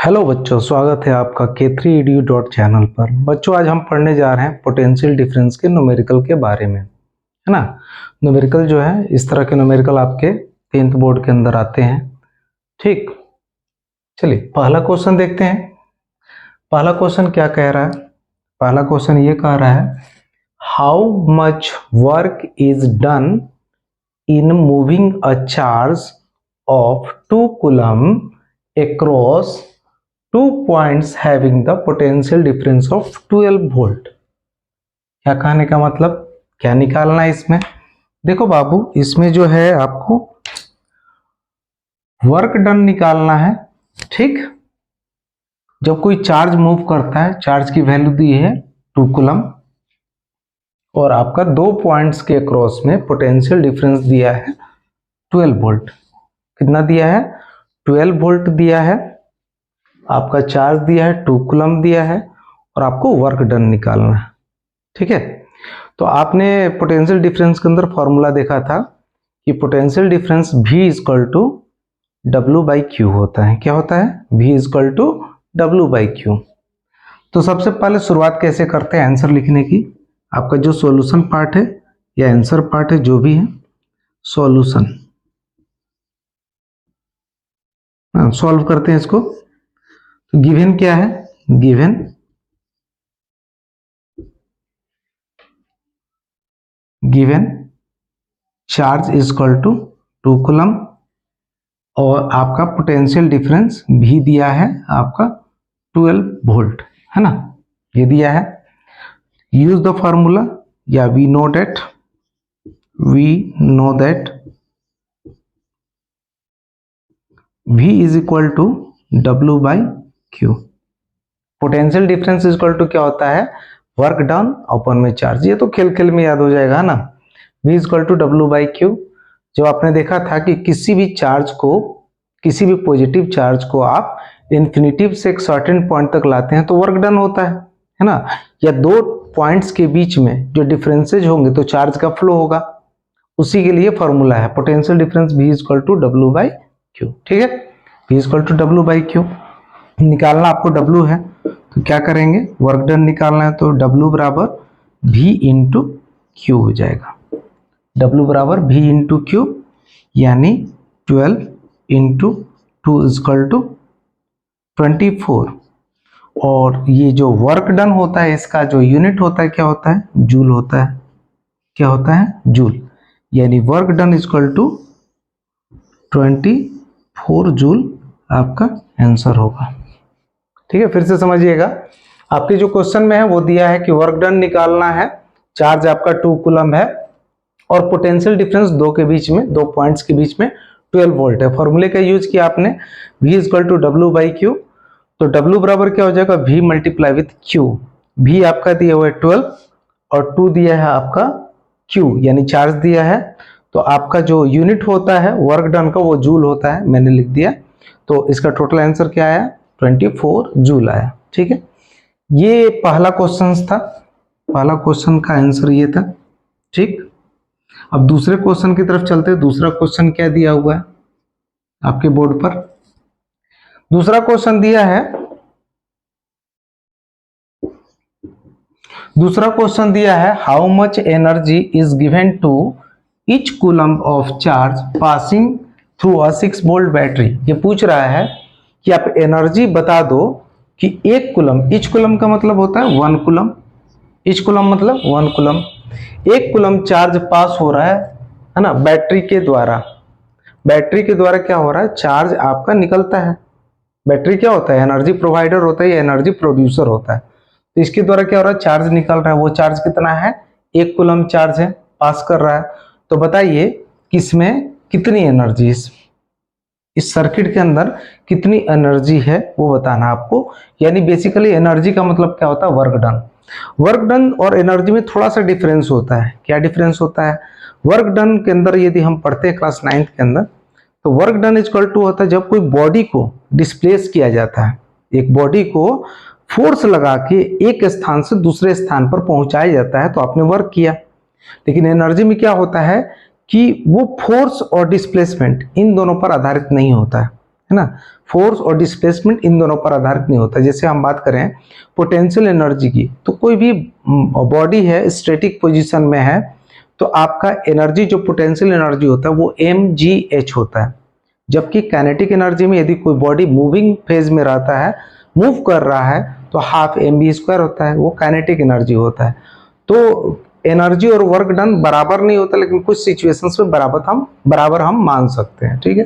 Hello बच्चों, स्वागत है आपका K3edu चैनल पर। बच्चों, आज हम पढ़ने जा रहे हैं पोटेंशियल डिफरेंस के न्यूमेरिकल के बारे में, है ना। न्यूमेरिकल जो है, इस तरह के न्यूमेरिकल आपके 10th बोर्ड के अंदर आते हैं। ठीक, चलिए पहला क्वेश्चन देखते हैं। पहला क्वेश्चन क्या कह रहा है? पहला क्वेश्चन ये कह रहा है, how much work is done in moving a charge of 2 coulomb across 2 points having the potential difference of 12 volt। क्या कहने का मतलब, क्या निकालना है इसमें? देखो बाबू, इसमें जो है आपको वर्क डन निकालना है। ठीक, जब कोई चार्ज मूव करता है, चार्ज की वैल्यू दी है 2 कूलम और आपका 2 पॉइंट्स के अक्रॉस में पोटेंशियल डिफरेंस दिया है 12 वोल्ट। कितना दिया है? 12 वोल्ट दिया है। आपका चार्ज दिया है 2 कूलम दिया है और आपको वर्क डन निकालना है। ठीक है, तो आपने पोटेंशियल डिफरेंस के अंदर फॉर्मूला देखा था कि potential difference V equal to W by Q होता है। क्या होता है? V equal to W by Q. तो सबसे पहले शुरुआत कैसे करते हैं आंसर लिखने की? आपका जो सॉल्यूशन पार्ट है या आंसर पार्ट है, जो भी है, सॉल्यूशन सॉल्व करते हैं इसको। तो गिवन क्या है? Given charge is equal to 2 coulomb और आपका पोटेंशियल डिफरेंस भी दिया है आपका 12 वोल्ट, है ना। ये दिया है। यूज द फॉर्मूला, या we know that V is equal to W by Q. Potential difference is equal to क्या होता है? वर्क डन अपन में चार्ज। ये तो खेल खेल में याद हो जाएगा ना। V is equal to W by Q. जो आपने देखा था कि किसी भी चार्ज को, किसी भी पॉजिटिव चार्ज को आप इन्फिनिटिव से एक सर्टेन पॉइंट तक लाते हैं तो वर्क डन होता है ना। या दो पॉइंट्स के बीच में जो डिफरेंसेज होंगे तो चार्ज का फ्लो होगा। उसी के लिए फॉर्मूला है potential difference V is equal to W by Q. ठीक है, V is equal to W by Q. निकालना आपको W है, तो क्या करेंगे? वर्क डन निकालना है तो W बराबर V इंटू क्यू हो जाएगा। W बराबर V इंटू क्यू, यानी 12 इंटू 2 इजकल टू 24। और ये जो वर्क डन होता है, इसका जो यूनिट होता है क्या होता है? जूल होता है। क्या होता है? जूल। यानी work done is equal to 24 joule आपका आंसर होगा। ठीक है, फिर से समझिएगा। आपके जो क्वेश्चन में है वो दिया है कि वर्क डन निकालना है, चार्ज आपका 2 कूलम है और पोटेंशियल डिफरेंस दो के बीच में, दो पॉइंट्स के बीच में 12 वोल्ट है। फॉर्मूले का यूज किया आपने, V equal to W by Q. तो W बराबर क्या हो जाएगा? V multiply with Q। V आपका दिया हुआ है 12 और 2 दिया है आपका Q, यानी चार्ज दिया है। तो आपका जो यूनिट होता है वर्क डन का वो जूल होता है, मैंने लिख दिया। तो इसका टोटल आंसर क्या आया? 24 जूल आया। ठीक है, ये पहला क्वेश्चन था। पहला क्वेश्चन का आंसर ये था। ठीक, अब दूसरे क्वेश्चन की तरफ चलते हैं। दूसरा क्वेश्चन क्या दिया हुआ है आपके बोर्ड पर? दूसरा क्वेश्चन दिया है, how much energy is given to each coulomb of charge passing through a 6 volt battery. ये पूछ रहा है कि आप एनर्जी बता दो कि एक कूलम, ईच कूलम का मतलब होता है 1 कूलम, ईच कूलम मतलब 1 कूलम, एक कूलम चार्ज पास हो रहा है ना, बैटरी के द्वारा। बैटरी के द्वारा क्या हो रहा है? चार्ज आपका निकलता है। बैटरी क्या होता है? एनर्जी प्रोवाइडर होता है या एनर्जी प्रोड्यूसर होता है। तो इसके द्वारा क्या हो रहा है? चार्ज निकल रहा है। वो चार्ज कितना है? 1 कूलम चार्ज है, पास कर रहा है। तो बताइए किसमें कितनी एनर्जी, इस सर्किट के अंदर कितनी एनर्जी है वो बताना आपको। यानी बेसिकली एनर्जी का मतलब क्या होता है? Work done. वर्क डन और एनर्जी में थोड़ा सा डिफरेंस होता है। क्या डिफरेंस होता है? वर्क डन के अंदर यदि हम पढ़ते हैं क्लास 9th के अंदर, तो वर्क डन इक्वल टू होता है जब कोई बॉडी को डिस्प्लेस किया जाता है, एक बॉडी को फोर्स लगा के एक स्थान से दूसरे स्थान पर पहुंचाया जाता है, तो आपने वर्क किया। लेकिन एनर्जी में क्या होता है कि वो फोर्स और डिस्प्लेसमेंट इन दोनों पर आधारित नहीं होता है है ना। फोर्स और डिस्प्लेसमेंट इन दोनों पर आधारित नहीं होता। जैसे हम बात करें पोटेंशियल एनर्जी की, तो कोई भी बॉडी है स्टैटिक पोजीशन में है तो आपका एनर्जी जो पोटेंशियल एनर्जी होता है वो mgh होता है। जबकि काइनेटिक एनर्जी में यदि कोई बॉडी मूविंग फेज में रहता है, मूव कर रहा है, तो हाफ mv² होता है, वो काइनेटिक एनर्जी होता है। तो एनर्जी और वर्क डन बराबर नहीं होता, लेकिन कुछ सिचुएशंस में बराबर हम मान सकते हैं, ठीक है।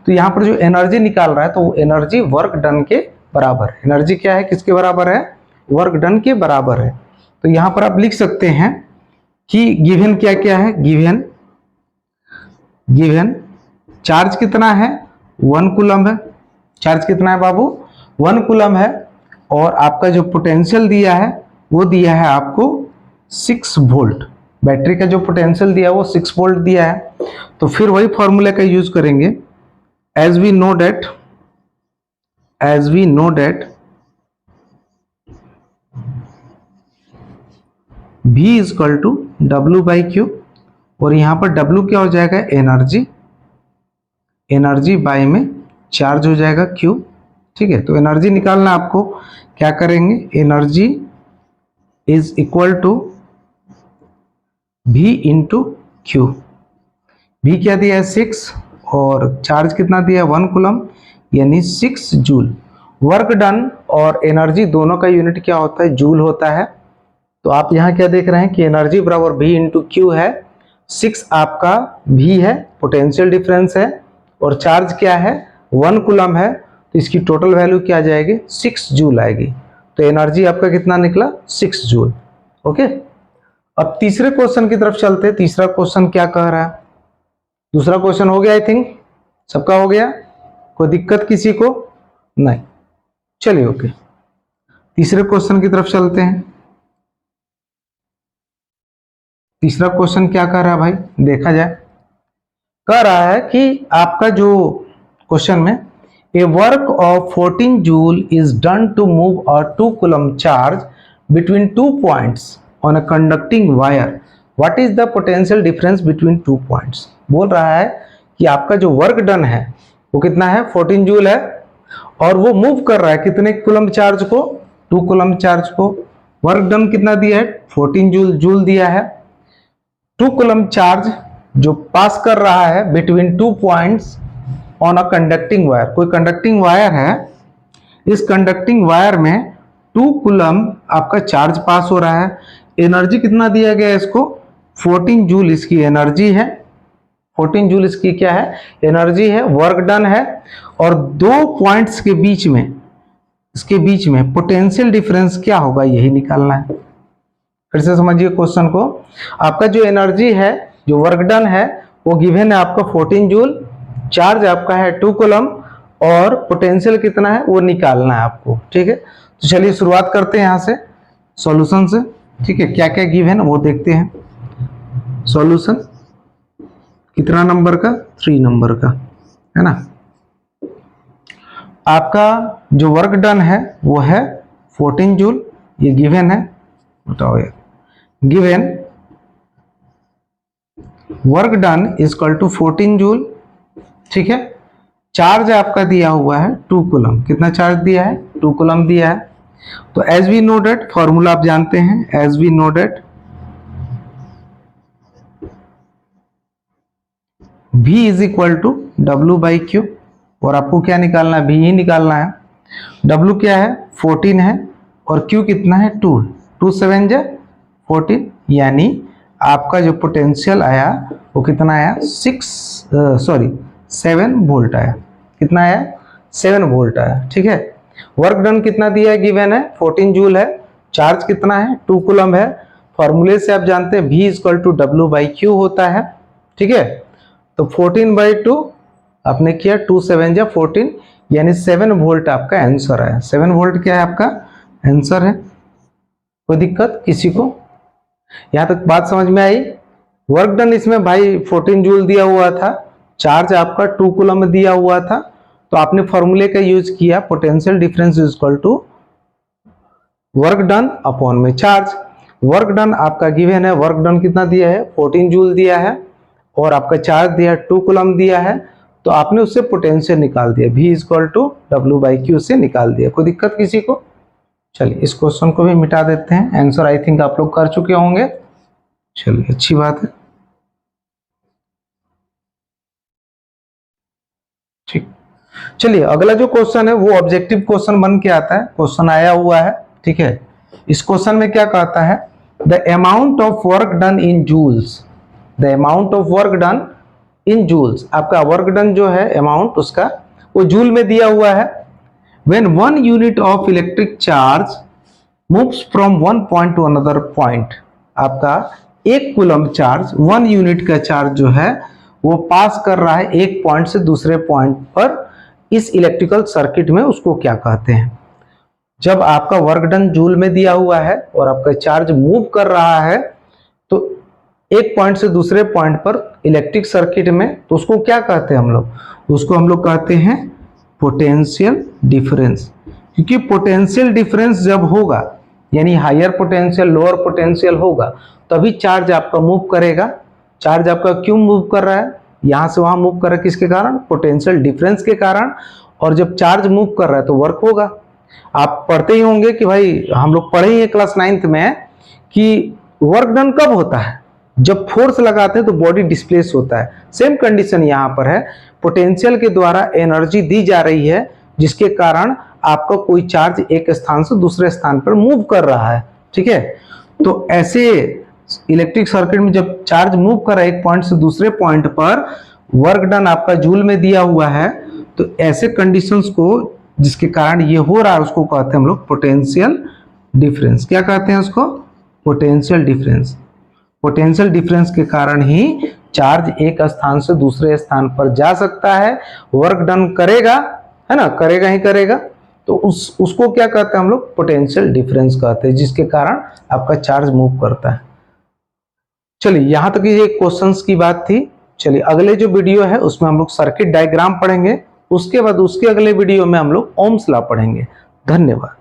तो यहाँ पर जो एनर्जी निकाल रहा है तो वो एनर्जी वर्क डन के बराबर है। एनर्जी क्या है, किसके बराबर है, वर्क डन के बराबर है। तो यहाँ पर आप लिख सकते हैं कि गिवन क्या क्या है, गिवन चार्ज कितना है, 1 कूलम है। चार्ज कितना है बाबू, 1 कूलम है। और आपका जो पोटेंशियल दिया है वो दिया है आपको 6 वोल्ट। बैटरी का जो पोटेंशियल दिया है वो 6 वोल्ट दिया है। तो फिर वही फॉर्मूले का यूज करेंगे, as we know that V is equal to W/Q, और यहां पर W क्या हो जाएगा, एनर्जी बाय में चार्ज हो जाएगा Q, ठीक है। तो एनर्जी निकालना आपको, क्या करेंगे, energy is equal to V into Q। V क्या दिया है 6 और चार्ज कितना दिया है 1 कूलम, यानी 6 जूल। वर्क डन और एनर्जी दोनों का यूनिट क्या होता है, जूल होता है। तो आप यहाँ क्या देख रहे हैं कि एनर्जी बराबर V इंटू क्यू है, 6 आपका V है, पोटेंशियल डिफरेंस है, और चार्ज क्या है 1 कूलम है। तो इसकी टोटल वैल्यू क्या आ जाएगी, 6 जूल आएगी। तो एनर्जी आपका कितना निकला, 6 जूल। ओके, अब तीसरे क्वेश्चन की तरफ चलते हैं। तीसरा क्वेश्चन क्या कह रहा है, दूसरा क्वेश्चन हो गया, आई थिंक सबका हो गया, कोई दिक्कत किसी को नहीं। चलिए ओके, तीसरे क्वेश्चन की तरफ चलते हैं। तीसरा क्वेश्चन क्या कह रहा है भाई, देखा जाए। कह रहा है कि आपका जो क्वेश्चन में a work of 14 joule is done to move a 2 coulomb charge between 2 points on a conducting wire, what is the potential difference between 2 points. बोल रहा है कि आपका जो वर्क डन है वो कितना है, 14 जूल है, और वो मूव कर रहा है कितने कूलम चार्ज को, 2 कूलम चार्ज को। वर्क डन कितना दिया है, 14 जूल दिया है। 2 कूलम चार्ज जो पास कर रहा है between 2 points on a conducting wire, कोई कंडक्टिंग वायर है, इस कंडक्टिंग वायर में 2 कूलम आपका चार्ज पास हो रहा है। एनर्जी कितना दिया गया है इसको, 14 जूल इसकी एनर्जी है, 14 जूल इसकी क्या है, एनर्जी है। वर्क डन है, और 2 पॉइंट्स के बीच में, इसके बीच में पोटेंशियल डिफरेंस क्या होगा, यही निकालना है। फिर से समझिए क्वेश्चन को, आपका जो एनर्जी है, जो वर्क डन है, वो गिवन है आपका 14 जूल, चार्ज आपका है 2 कूलम, और पोटेंशियल कितना है वो निकालना है आपको, ठीक है। तो चलिए शुरुआत करते हैं यहाँ से सॉल्यूशन से, ठीक है। क्या क्या गिवन है वो देखते हैं। सॉल्यूशन कितना नंबर का, 3 नंबर का, है ना। आपका जो वर्क डन है वो है 14 जूल, ये गिवन है, बताओ यार, given work done is equal to 14 joule, ठीक है। चार्ज आपका दिया हुआ है 2 कूलम, कितना चार्ज दिया है, 2 कूलम दिया है। तो as we know that, formula आप जानते हैं, as we know that V is equal to W/Q, और आपको क्या निकालना है, V ही निकालना है। W क्या है 14 है, और Q कितना है 2, 2 7 जा 14, यानी आपका जो पोटेंशियल आया वो कितना आया, 7 वोल्ट आया। कितना आया, 7 वोल्ट आया, ठीक है। वर्क डन कितना दिया है, गिवन है 14 जूल है, चार्ज कितना है 2 कूलम है। फॉर्मूले से आप जानते हैं V is equal to W/Q होता है, ठीक है। तो 14/2 आपने किया, 2 7 जा 14, यानी 7 वोल्ट आपका आंसर है। 7 वोल्ट क्या है आपका आंसर है। कोई दिक्कत किसी को, यहां तक बात समझ में आई। वर्क डन इसमें भाई 14 जूल दिया हुआ था, चार्ज आपका 2 कूलम में दिया हुआ था, तो आपने फॉर्मूले का यूज किया, potential difference is equal to work done upon में चार्ज। वर्क डन आपका गिवन है, वर्क डन कितना दिया है 14 जूल दिया है, और आपका चार्ज दिया 2 कूलम दिया है, तो आपने उससे पोटेंशियल निकाल दिया, V इक्वल टू W/Q से निकाल दिया। कोई दिक्कत किसी को? चलिए इस क्वेश्चन को भी मिटा देते हैं, आंसर आई थिंक आप लोग कर चुके होंगे। चलिए अच्छी बात है, ठीक। चलिए अगला जो क्वेश्चन है वो ऑब्जेक्टिव क्वेश्चन बन के आता है, क्वेश्चन आया हुआ है, ठीक है। इस क्वेश्चन में क्या कहता है, the amount of work done in joules, the amount of work done in joules, आपका वर्क डन जो है अमाउंट उसका वो जूल में दिया हुआ है। When 1 unit of electric charge moves from one point two another point, आपका 1 कूलम चार्ज, 1 यूनिट का चार्ज जो है वो पास कर रहा है एक पॉइंट से दूसरे पॉइंट पर इस इलेक्ट्रिकल सर्किट में, उसको क्या कहते हैं? जब आपका वर्क डन जूल में दिया हुआ है और आपका चार्ज मूव कर रहा है तो एक पॉइंट से दूसरे पॉइंट पर इलेक्ट्रिक सर्किट में, तो उसको क्या कहते हैं हम लोग? उसको हम लोग कहते हैं पोटेंशियल डिफरेंस। क्योंकि पोटेंशियल डिफरेंस जब होगा, यानी हायर पोटेंशियल लोअर पोटेंशियल होगा, तभी चार्ज आपका मूव करेगा। चार्ज आपका क्यों मूव कर रहा है? यहां से वहां मूव कर रहा है, किसके कारण? पोटेंशियल डिफरेंस के कारण। और जब चार्ज मूव कर रहा है तो वर्क होगा। आप पढ़ते ही होंगे कि भाई, हम लोग पढ़े ही हैं क्लास 9th में कि वर्क डन कब होता है? जब फोर्स लगाते हैं तो बॉडी डिस्प्लेस होता है। सेम कंडीशन यहां पर है, पोटेंशियल के द्वारा एनर्जी दी जा रही है जिसके कारण आपका कोई चार्ज एक स्थान से दूसरे स्थान पर मूव कर रहा है, ठीक है। तो ऐसे इलेक्ट्रिक सर्किट में जब चार्ज मूव कर रहा है एक पॉइंट से दूसरे पॉइंट पर, वर्क डन आपका जूल में दिया हुआ है, तो ऐसे कंडीशंस को जिसके कारण ये हो रहा है उसको कहते हैं हम लोग पोटेंशियल डिफरेंस। क्या कहते हैं उसको? Potential difference. पोटेंशियल डिफरेंस के कारण ही चार्ज एक स्थान से दूसरे स्थान पर जा सकता है, वर्क डन करेगा, है ना, करेगा ही करेगा। तो उसको क्या कहते हैं हम लोग? पोटेंशियल डिफरेंस कहते हैं, जिसके कारण आपका चार्ज मूव करता है। चलिए यहां तक ये क्वेश्चंस की बात थी। चलिए अगले जो वीडियो है उसमें हम लोग सर्किट डायग्राम पढ़ेंगे, उसके बाद उसके अगले वीडियो में हम लोग ओम्स लॉ पढ़ेंगे। धन्यवाद।